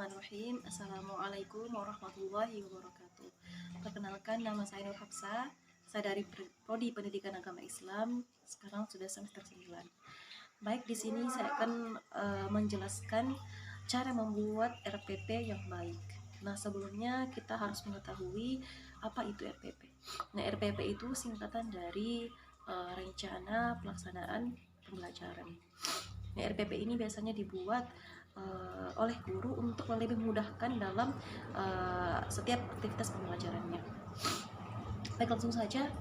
Bismillahirrahmanirrahim. Assalamualaikum warahmatullahi wabarakatuh. Perkenalkan, nama saya Nur Hafsah. Saya dari Prodi Pendidikan Agama Islam. Sekarang sudah semester 9. Baik, di sini saya akan menjelaskan cara membuat RPP yang baik. Nah, sebelumnya kita harus mengetahui apa itu RPP. Nah, RPP itu singkatan dari Rencana Pelaksanaan Pembelajaran. Nah, RPP ini biasanya dibuat oleh guru untuk lebih memudahkan dalam setiap aktivitas pembelajarannya. Baik, langsung saja.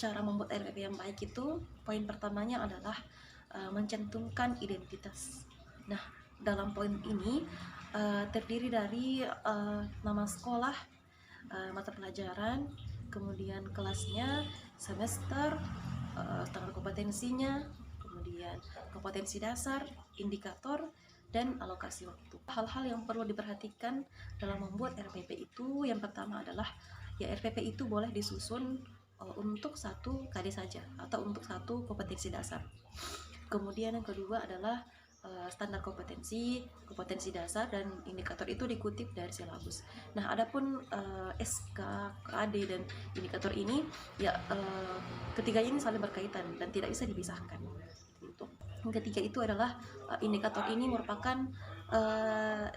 Cara membuat RPP yang baik itu, poin pertamanya adalah mencantumkan identitas. Nah, dalam poin ini terdiri dari nama sekolah, mata pelajaran, kemudian kelasnya, semester, standar kompetensinya, kemudian kompetensi dasar, indikator, dan alokasi waktu. Hal-hal yang perlu diperhatikan dalam membuat RPP itu, yang pertama adalah ya RPP itu boleh disusun untuk satu KD saja atau untuk satu kompetensi dasar. Kemudian yang kedua adalah standar kompetensi dasar, dan indikator itu dikutip dari silabus. Nah, adapun SK, KD, dan indikator ini ya ketiganya ini saling berkaitan dan tidak bisa dipisahkan. Yang ketiga itu adalah indikator ini merupakan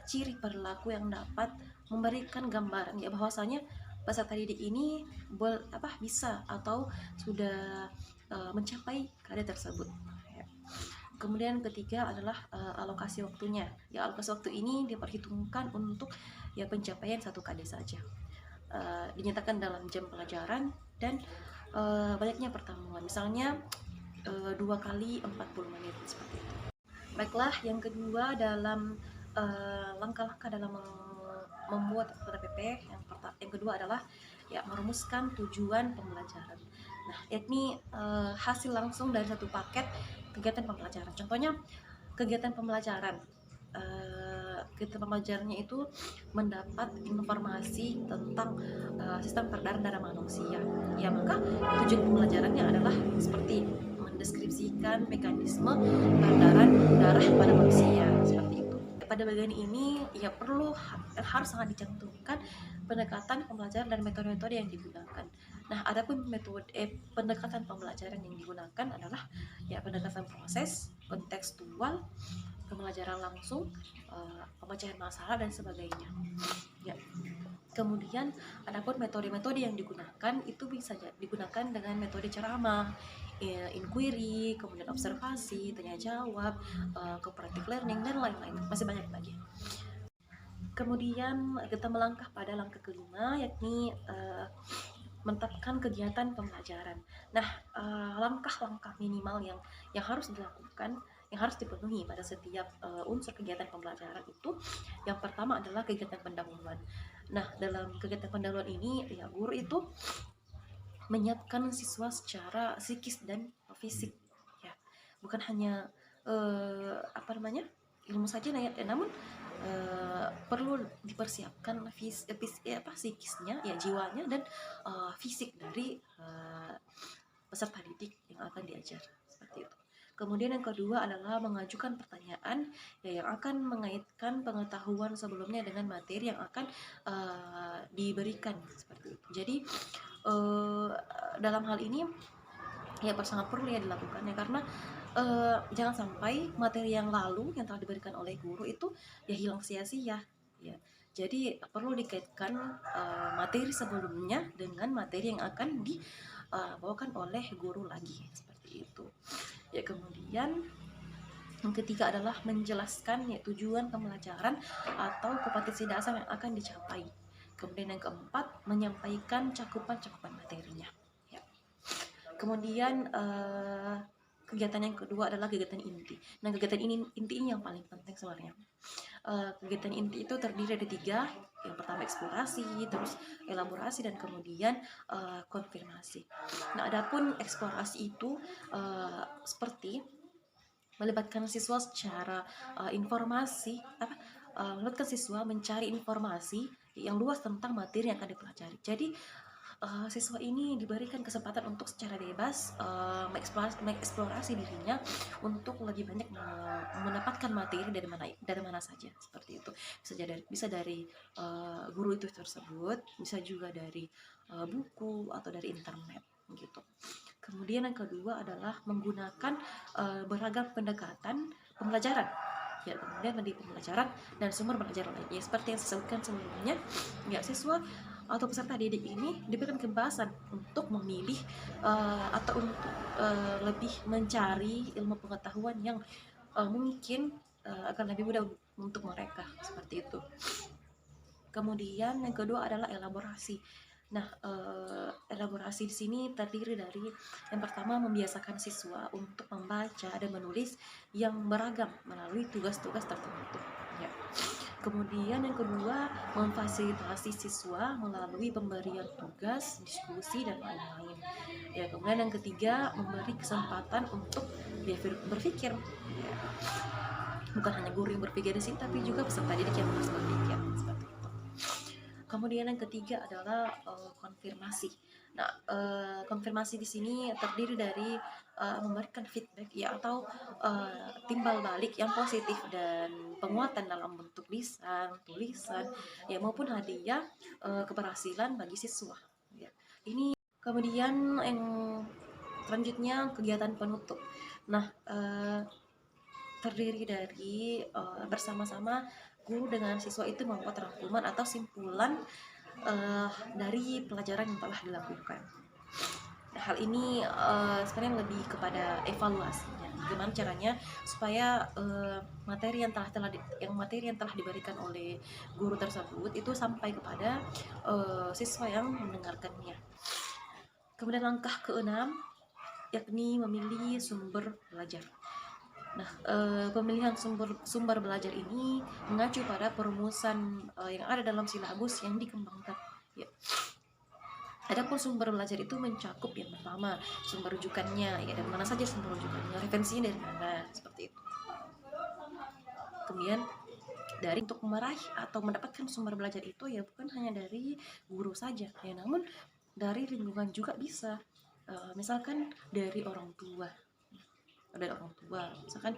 ciri perilaku yang dapat memberikan gambaran ya bahwasanya peserta didik ini bisa atau sudah mencapai KD tersebut. Kemudian ketiga adalah alokasi waktunya. Ya, alokasi waktu ini diperhitungkan untuk ya pencapaian satu KD saja. Dinyatakan dalam jam pelajaran dan banyaknya pertemuan. Misalnya 2 kali 40 menit seperti itu. Baiklah, yang kedua dalam langkah-langkah dalam membuat RPP yang kedua adalah ya merumuskan tujuan pembelajaran. Nah, yakni hasil langsung dari satu paket kegiatan pembelajaran. Contohnya kegiatan pembelajaran. Kegiatan pembelajarannya itu mendapat informasi tentang sistem peredaran darah manusia. Ya, maka tujuan pembelajarannya adalah seperti mendeskripsikan mekanisme peredaran darah pada manusia, seperti itu. Pada bagian ini ya harus sangat dicantumkan pendekatan pembelajaran dan metode-metode yang digunakan. Nah, adapun pendekatan pembelajaran yang digunakan adalah ya pendekatan proses, kontekstual, pembelajaran langsung, pemecahan masalah, dan sebagainya. Ya. Kemudian adapun metode-metode yang digunakan itu bisa digunakan dengan metode ceramah, inquiry, kemudian observasi, tanya jawab, cooperative learning, dan lain-lain. Masih banyak lagi. Kemudian kita melangkah pada langkah kelima, yakni menetapkan kegiatan pembelajaran. Nah, langkah-langkah minimal yang harus dilakukan, yang harus dipenuhi pada setiap unsur kegiatan pembelajaran itu, yang pertama adalah kegiatan pendahuluan. Nah, dalam kegiatan pendahuluan ini ya guru itu menyiapkan siswa secara psikis dan fisik, ya bukan hanya ilmu saja, namun perlu dipersiapkan psikisnya, ya jiwanya, dan fisik dari peserta didik yang akan diajar, seperti itu. Kemudian yang kedua adalah mengajukan pertanyaan ya, yang akan mengaitkan pengetahuan sebelumnya dengan materi yang akan diberikan, seperti itu. Jadi dalam hal ini ya sangat perlu ya dilakukan ya, karena jangan sampai materi yang lalu yang telah diberikan oleh guru itu ya hilang sia-sia ya. Jadi perlu dikaitkan materi sebelumnya dengan materi yang akan dibawakan oleh guru lagi, seperti itu. Ya, kemudian yang ketiga adalah menjelaskan ya tujuan pembelajaran atau kompetensi dasar yang akan dicapai. Kemudian yang keempat, menyampaikan cakupan materinya. Ya. Kemudian kegiatan yang kedua adalah kegiatan inti. Nah, kegiatan inti ini yang paling penting sebenarnya. Kegiatan inti itu terdiri dari 3. Yang pertama eksplorasi, terus elaborasi, dan kemudian konfirmasi. Nah, adapun eksplorasi itu seperti melibatkan siswa secara melibatkan siswa mencari informasi yang luas tentang materi yang akan dipelajari. Jadi siswa ini diberikan kesempatan untuk secara bebas mengeksplorasi dirinya untuk lebih banyak mendapatkan materi dari mana saja, seperti itu. Bisa dari guru itu tersebut, bisa juga dari buku atau dari internet gitu. Kemudian yang kedua adalah menggunakan beragam pendekatan pembelajaran. Ya, kemudian dari pembelajaran dan sumber belajar lainnya, seperti yang saya sebutkan sebelumnya, ya, siswa atau peserta didik ini diberikan kebebasan untuk memilih atau untuk lebih mencari ilmu pengetahuan yang mungkin akan lebih mudah untuk mereka, seperti itu. Kemudian yang kedua adalah elaborasi. Nah, elaborasi di sini terdiri dari yang pertama membiasakan siswa untuk membaca dan menulis yang beragam melalui tugas-tugas tertentu. Ya. Kemudian yang kedua, memfasilitasi siswa melalui pemberian tugas, diskusi, dan lain-lain. Ya, kemudian yang ketiga, memberi kesempatan untuk berpikir. Ya. Bukan hanya guru yang berpikir di sini, tapi juga peserta didik yang harus berpikir, seperti itu. Kemudian yang ketiga adalah konfirmasi. Nah, konfirmasi di sini terdiri dari memberikan feedback, ya, atau timbal balik yang positif dan penguatan dalam bentuk lisan, tulisan, ya, maupun hadiah keberhasilan bagi siswa. Ya. Ini kemudian yang selanjutnya kegiatan penutup. Nah, terdiri dari bersama-sama guru dengan siswa itu membuat rangkuman atau simpulan dari pelajaran yang telah dilakukan. Nah, hal ini sebenarnya lebih kepada evaluasinya, gimana caranya supaya materi yang telah diberikan oleh guru tersebut itu sampai kepada siswa yang mendengarkannya. Kemudian langkah keenam, yakni memilih sumber belajar. Nah, pemilihan sumber belajar ini mengacu pada perumusan yang ada dalam silabus yang dikembangkan. Ya. Adapun sumber belajar itu mencakup yang pertama sumber rujukannya, ya, dari mana saja sumber rujukannya, referensinya dari mana, seperti itu. Kemudian dari untuk meraih atau mendapatkan sumber belajar itu, ya, bukan hanya dari guru saja, ya, namun dari lingkungan juga bisa. Misalkan dari orang tua, misalkan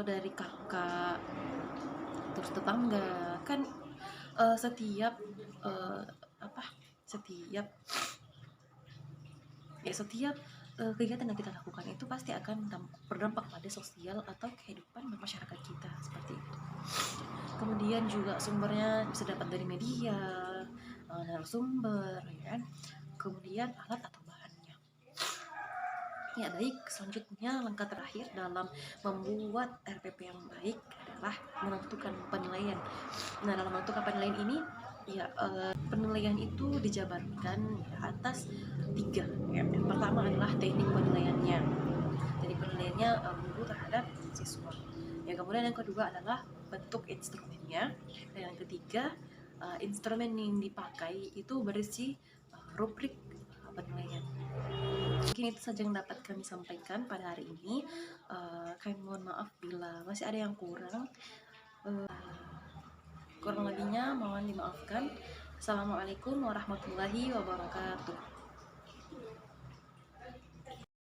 dari kakak, terus tetangga, kan setiap kegiatan yang kita lakukan itu pasti akan berdampak pada sosial atau kehidupan masyarakat kita, seperti itu. Kemudian juga sumbernya bisa dapat dari media, narasumber, ya kan? Kemudian alat atau bahannya. Ya, baik, selanjutnya langkah terakhir dalam membuat RPP yang baik adalah menentukan penilaian. Nah, dalam menentukan penilaian ini, ya, penilaian itu dijabarkan, ya, atas 3. Ya. Yang pertama adalah teknik penilaiannya. Teknik penilaiannya guru terhadap siswa. Ya, kemudian yang kedua adalah bentuk instrumennya. Dan yang ketiga, instrumen yang dipakai itu berisi rubrik penilaian. Mungkin itu saja yang dapat kami sampaikan pada hari ini. Kami mohon maaf bila masih ada yang kurang. Kurang lebihnya mohon dimaafkan. Assalamualaikum warahmatullahi wabarakatuh.